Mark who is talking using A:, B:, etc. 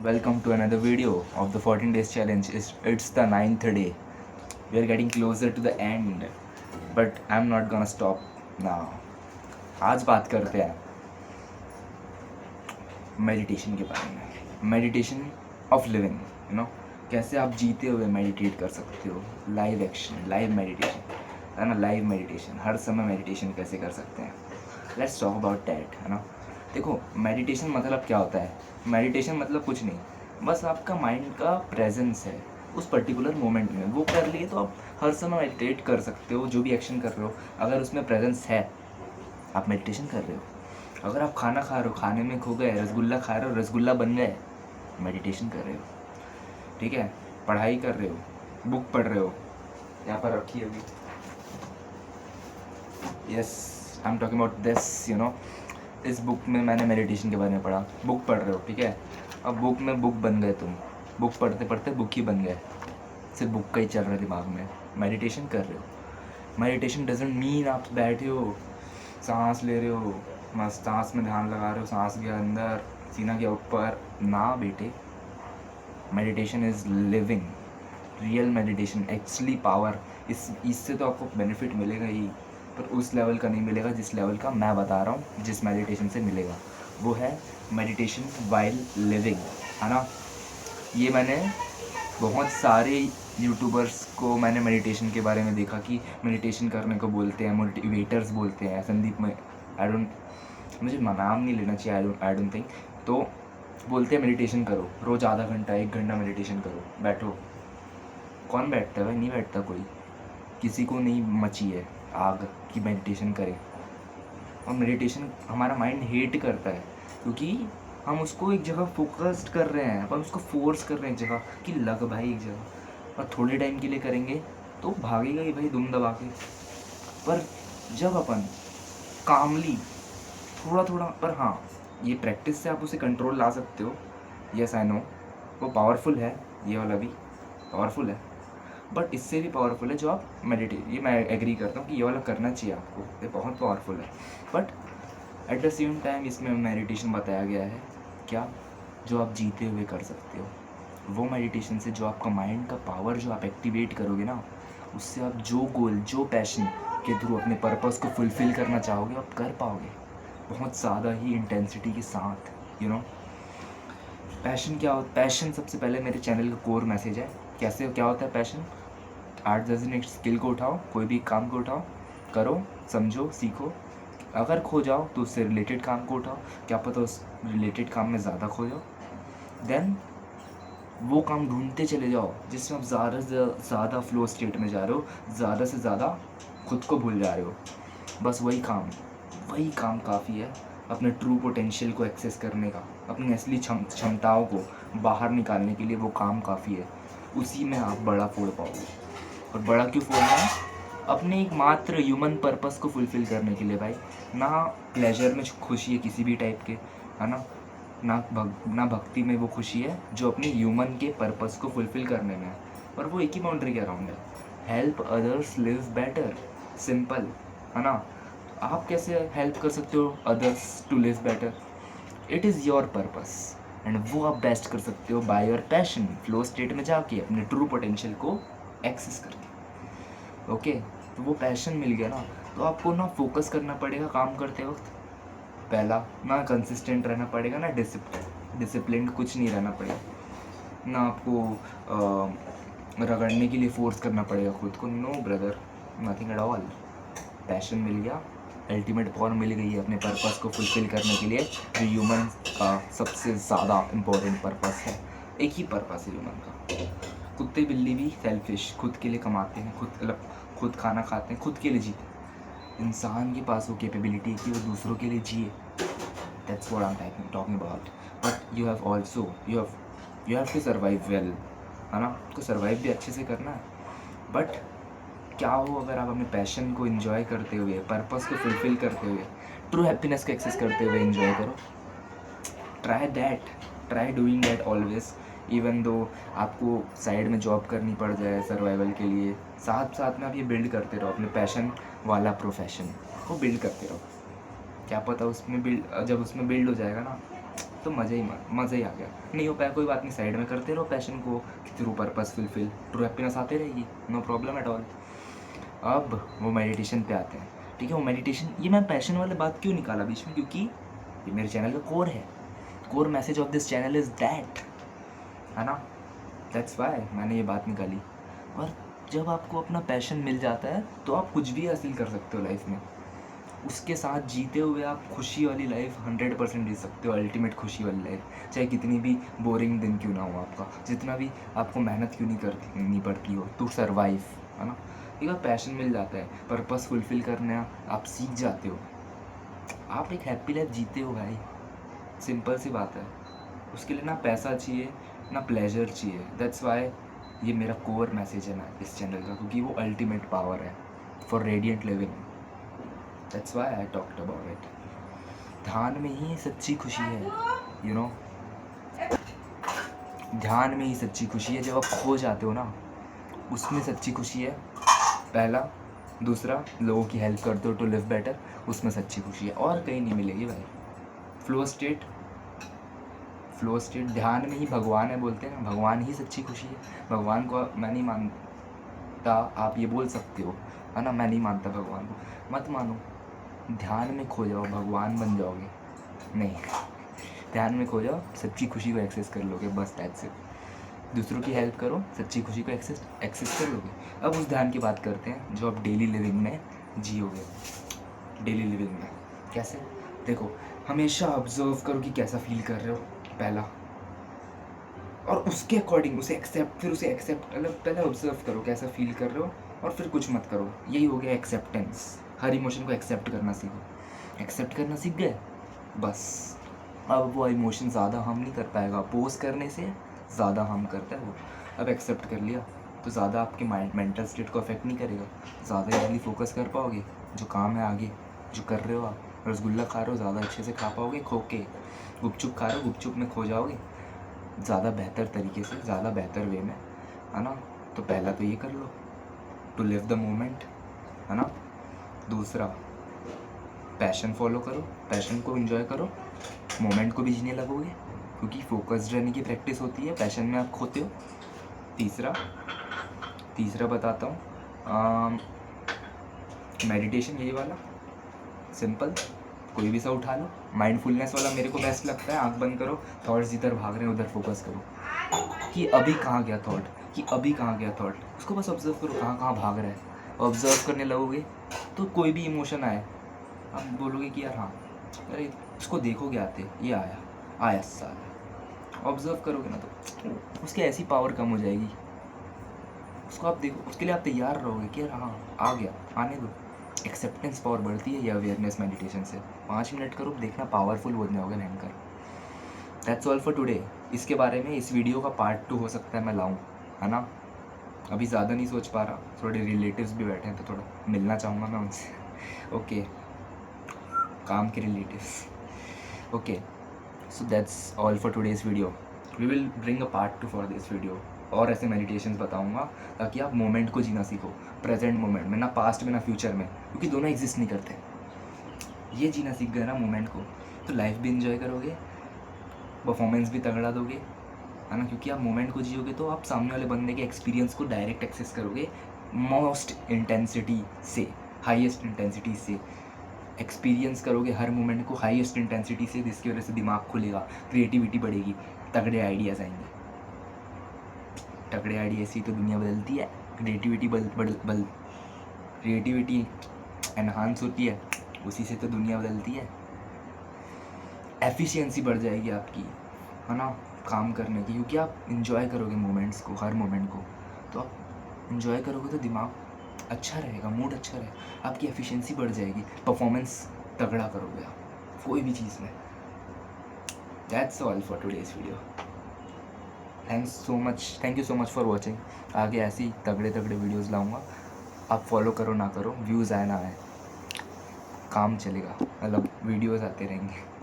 A: Welcome to another video of the 14 days challenge. It's the 9th day. We are getting closer to the end, but I'm not gonna stop now. आज बात करते हैं meditation के बारे में. Meditation of living, कैसे आप जीते हुए मेडिटेट कर सकते हो. लाइव एक्शन, लाइव मेडिटेशन, है ना. लाइव मेडिटेशन, हर समय मेडिटेशन कैसे कर सकते हैं. लेट्स टॉक अबाउट डैट, है ना. देखो, मेडिटेशन मतलब क्या होता है. मेडिटेशन मतलब कुछ नहीं, बस आपका माइंड का प्रेजेंस है उस पर्टिकुलर मोमेंट में. वो कर लिए तो आप हर समय मेडिटेट कर सकते हो. जो भी एक्शन कर रहे हो, अगर उसमें प्रेजेंस है, आप मेडिटेशन कर रहे हो. अगर आप खाना खा रहे हो, खाने में खो गए, रसगुल्ला खा रहे हो, रसगुल्ला बन गए, मेडिटेशन कर रहे हो. ठीक है. पढ़ाई कर रहे हो, बुक पढ़ रहे हो, यहाँ पर रखी है अभी. Yes, I am talking about this. इस बुक में मैंने मेडिटेशन के बारे में पढ़ा. बुक पढ़ रहे हो, ठीक है. अब बुक में बुक बन गए तुम. बुक पढ़ते पढ़ते बुक ही बन गए. सिर्फ बुक का ही चल रहा है दिमाग में. मेडिटेशन कर रहे हो. मेडिटेशन डजंट मीन आप बैठे हो, सांस ले रहे हो, मस्त सांस में ध्यान लगा रहे हो, सांस के अंदर, सीना के ऊपर. ना बेटे, meditation is living. Real meditation, actually power. इससे तो आपको बेनिफिट मिलेगा ही, पर उस लेवल का नहीं मिलेगा जिस लेवल का मैं बता रहा हूँ. जिस मेडिटेशन से मिलेगा वो है मेडिटेशन वाइल लिविंग, है ना. ये मैंने बहुत सारे यूट्यूबर्स को मैंने मेडिटेशन के बारे में देखा कि मेडिटेशन करने को बोलते हैं, मोटिवेटर्स बोलते हैं. संदीप में मुझे नाम नहीं लेना चाहिए, आई डोंट थिंक. तो बोलते हैं मेडिटेशन करो, रोज़ आधा घंटा 1 घंटा मेडिटेशन करो, बैठो. कौन बैठता है भाई? नहीं बैठता कोई. किसी को नहीं मची है आग कि मेडिटेशन करें. और मेडिटेशन हमारा माइंड हेट करता है क्योंकि हम उसको एक जगह फोकस्ड कर रहे हैं, अपन उसको फोर्स कर रहे हैं एक जगह कि लग भाई एक जगह. और थोड़े टाइम के लिए करेंगे तो भागेगा ही भाई दुम दबा के. पर जब अपन कामली थोड़ा थोड़ा, पर हाँ, ये प्रैक्टिस से आप उसे कंट्रोल ला सकते हो. यस आई नो, वो पावरफुल है, ये वाला भी पावरफुल है, बट इससे भी पावरफुल है जो आप ये मैं एग्री करता हूँ कि ये वाला करना चाहिए आपको, ये बहुत पावरफुल है. But at the same time इसमें मेडिटेशन बताया गया है क्या, जो आप जीते हुए कर सकते हो. वो मेडिटेशन से जो आपका माइंड का पावर जो आप एक्टिवेट करोगे ना, उससे आप जो गोल, जो पैशन के थ्रू अपने पर्पस को फुलफ़िल करना चाहोगे, आप कर पाओगे बहुत ज़्यादा ही इंटेंसिटी के साथ. पैशन क्या होता है? पैशन सबसे पहले मेरे चैनल का कोर मैसेज है. कैसे, क्या होता है पैशन? 8-10 दिन एक स्किल को उठाओ, कोई भी काम को उठाओ, करो, समझो, सीखो. अगर खो जाओ तो उससे रिलेटेड काम को उठाओ, क्या पता उस रिलेटेड काम में ज़्यादा खो जाओ. देन वो काम ढूंढते चले जाओ जिसमें आप ज़्यादा से ज़्यादा फ्लो स्टेट में जा रहे हो, ज़्यादा से ज़्यादा खुद को भूल जा रहे हो. बस वही काम काफ़ी है अपने ट्रू पोटेंशियल को एक्सेस करने का. अपनी असली क्षमताओं को बाहर निकालने के लिए वो काम काफ़ी है. उसी में आप बड़ा फोड़ पाओगे. और बड़ा क्यों फोड़ना है? अपने एक मात्र ह्यूमन पर्पस को फुलफ़िल करने के लिए भाई. ना प्लेजर में खुशी है किसी भी टाइप के, है ना. ना भक्ति में वो खुशी है जो अपने ह्यूमन के पर्पस को फुलफ़िल करने में है. और वो एक ही बाउंड्री के अराउंड है, help others live better. Simple, है ना. आप कैसे हेल्प कर सकते हो others to live better? It is your purpose, and वो आप बेस्ट कर सकते हो by your passion, flow state में जाके अपने ट्रू पोटेंशियल को एक्सेस करके. ओके, तो वो पैशन मिल गया ना, तो आपको ना फोकस करना पड़ेगा काम करते वक्त. पहला, ना कंसिस्टेंट रहना पड़ेगा, ना डिसिप्लिन कुछ नहीं रहना पड़ेगा. ना आपको रगड़ने के लिए फोर्स करना पड़ेगा खुद को. No brother, nothing at all. Passion मिल गया, अल्टीमेट पावर मिल गई है अपने पर्पस को फुलफ़िल करने के लिए, जो ह्यूमन का सबसे ज़्यादा इम्पोर्टेंट पर्पस है. एक ही पर्पस है ह्यूमन का. कुत्ते बिल्ली भी सेल्फिश, खुद के लिए कमाते हैं, खुद खाना खाते हैं, खुद के लिए जीते हैं. इंसान के पास वो कैपेबिलिटी है कि वो दूसरों के लिए जिए. That's what I am talking about. But you have to survive well, है ना. आपको सर्वाइव भी अच्छे से करना है. बट क्या हो, अगर आप अपने पैशन को एंजॉय करते हुए, पर्पस को फुलफ़िल करते हुए, ट्रू हैप्पीनेस को एक्सेस करते हुए एंजॉय करो. Try doing that always. Even though आपको साइड में जॉब करनी पड़ जाए सर्वाइवल के लिए, साथ साथ में आप ये बिल्ड करते रहो अपने पैशन वाला प्रोफेशन को बिल्ड करते रहो. क्या पता उसमें जब उसमें बिल्ड हो जाएगा ना, तो मज़ा ही आ गया। नहीं हो पाया कोई बात नहीं, साइड में करते रहो पैशन को through purpose fulfil, true happiness आते रहेगी, नो प्रॉब्लम एट ऑल। अब वो मेडिटेशन पे आते हैं, ठीक है। वो मेडिटेशन, ये मैं पैशन वाली बात क्यों निकाला बीच में, क्योंकि ये मेरे चैनल का कोर है। Core message of this channel is that, है ना, दैट्स वाई मैंने ये बात निकाली। और जब आपको अपना पैशन मिल जाता है तो आप कुछ भी हासिल कर सकते हो लाइफ में। उसके साथ जीते हुए आप खुशी वाली लाइफ 100% जी सकते हो, अल्टीमेट खुशी वाली लाइफ। चाहे कितनी भी बोरिंग दिन क्यों ना हो आपका, जितना भी आपको मेहनत क्यों नहीं पड़ती हो टू सर्वाइव, है ना। एक बार पैशन मिल जाता है, पर्पस फुलफिल करना आप सीख जाते हो, आप एक हैप्पी लाइफ जीते हो भाई। सिंपल सी बात है। उसके लिए ना पैसा चाहिए ना प्लेजर चाहिए। दैट्स वाई ये मेरा कोर मैसेज है ना इस चैनल का, क्योंकि वो अल्टीमेट पावर है for radiant living. That's why I talked about it. ध्यान में ही सच्ची खुशी है, यू नो। ध्यान में ही सच्ची खुशी है। जब आप खो जाते हो ना, उसमें सच्ची खुशी है पहला। दूसरा, लोगों की हेल्प करते हो टू लिव बेटर, उसमें सच्ची खुशी है, और कहीं नहीं मिलेगी भाई। फ्लो स्टेट ध्यान में ही भगवान है, बोलते हैं ना, भगवान ही सच्ची खुशी है। भगवान को मैं नहीं मानता, आप ये बोल सकते हो, है ना, मैं नहीं मानता भगवान को, मत मानो। ध्यान में खो जाओ, भगवान बन जाओगे नहीं। ध्यान में खो जाओ, सच्ची खुशी को एक्सेस कर लोगे, बस दैट्स इट। दूसरों की हेल्प करो, सच्ची खुशी को एक्सेस कर लोगे। अब उस ध्यान की बात करते हैं जो आप डेली लिविंग में जियोगे। डेली लिविंग में कैसे, देखो, हमेशा ऑब्जर्व करो कि कैसा फील कर रहे हो पहला, और उसके अकॉर्डिंग उसे एक्सेप्ट मतलब पहले ऑब्जर्व करो कैसा फील कर रहे हो, और फिर कुछ मत करो। यही हो गया एक्सेप्टेंस। हर इमोशन को एक्सेप्ट करना सीखो। एक्सेप्ट करना सीख गए, बस अब वो इमोशन ज़्यादा हार्म नहीं कर पाएगा। पोज करने से ज़्यादा हार्म करता है वो। अब एक्सेप्ट कर लिया तो ज़्यादा आपके मेंटल स्टेट को अफेक्ट नहीं करेगा, ज़्यादा इजीली फोकस कर पाओगे जो काम है आगे जो कर रहे हो। आप रसगुल्ला खा रहे हो, ज़्यादा अच्छे से खा पाओगे खो के। गुपचुप खा रहे हो, गुपचुप में खो जाओगे ज़्यादा बेहतर तरीके से, ज़्यादा बेहतर वे में, है ना। तो पहला तो ये कर लो, टू लिव द मोमेंट, है ना। दूसरा, पैशन फॉलो करो, पैशन को एंजॉय करो, मोमेंट को भी जीने लगोगे, क्योंकि फोकस्ड रहने की प्रैक्टिस होती है, पैशन में आप खोते हो। तीसरा बताता हूँ, मेडिटेशन, यही वाला सिंपल, कोई भी सा उठा लो। माइंडफुलनेस वाला मेरे को बेस्ट लगता है। आंख बंद करो, थॉट्स जिधर भाग रहे हैं उधर फोकस करो कि अभी कहाँ गया थॉट, उसको बस ऑब्जर्व करो कहाँ कहाँ भाग रहा है। ऑब्जर्व करने लगोगे तो कोई भी इमोशन आए आप बोलोगे कि यार हाँ, अरे उसको देखोगे आते, ये आया साला। ऑब्जर्व करोगे ना तो उसकी ऐसी पावर कम हो जाएगी, उसको आप देखो, उसके लिए आप तैयार रहोगे कि यार हाँ आ गया, आने दो। एक्सेप्टेंस पावर बढ़ती है ये अवेयरनेस मेडिटेशन से। 5 मिनट करो, देखना पावरफुल हो जाओगे भयंकर। That's all for today. इसके बारे में इस वीडियो का पार्ट 2 हो सकता है मैं लाऊं, है ना। अभी ज़्यादा नहीं सोच पा रहा, थोड़े रिलेटिव्स भी बैठे हैं तो थोड़ा मिलना चाहूँगा मैं उनसे। ओके, काम के relatives. Okay, so that's all for today's video. We will bring a part 2 for this video, और ऐसे मेडिटेशंस बताऊंगा ताकि आप मोमेंट को जीना सीखो, प्रेजेंट मोमेंट में, ना पास्ट में ना फ्यूचर में, क्योंकि दोनों एग्जिस्ट नहीं करते। ये जीना सीख गए ना मोमेंट को, तो लाइफ भी इंजॉय करोगे, परफॉर्मेंस भी तगड़ा दोगे, है ना। क्योंकि आप मोमेंट को जियोगे तो आप सामने वाले बंदे के एक्सपीरियंस को डायरेक्ट एक्सेस करोगे, मोस्ट इंटेंसिटी से, हाईएस्ट इंटेंसिटी से एक्सपीरियंस करोगे हर मोमेंट को हाईएस्ट इंटेंसिटी से, जिसकी वजह से दिमाग खुलेगा, क्रिएटिविटी बढ़ेगी, तगड़े आइडियाज़ आएंगे। तगड़े आइडिया से तो दुनिया बदलती है। क्रिएटिविटी एनहांस होती है, उसी से तो दुनिया बदलती है। एफिशिएंसी बढ़ जाएगी आपकी, है ना, काम करने की, क्योंकि आप इंजॉय करोगे मोमेंट्स को, हर मोमेंट को। तो आप इंजॉय करोगे तो दिमाग अच्छा रहेगा, मूड अच्छा रहेगा, आपकी एफिशिएंसी बढ़ जाएगी, परफॉर्मेंस तगड़ा करोगे आप कोई भी चीज़ में। That's all for today's video. Thank you so much for watching. आगे ऐसे ही तगड़े वीडियोज़ लाऊंगा, आप फॉलो करो ना करो, व्यूज़ आए ना आए, काम चलेगा, मतलब वीडियोज़ आते रहेंगे।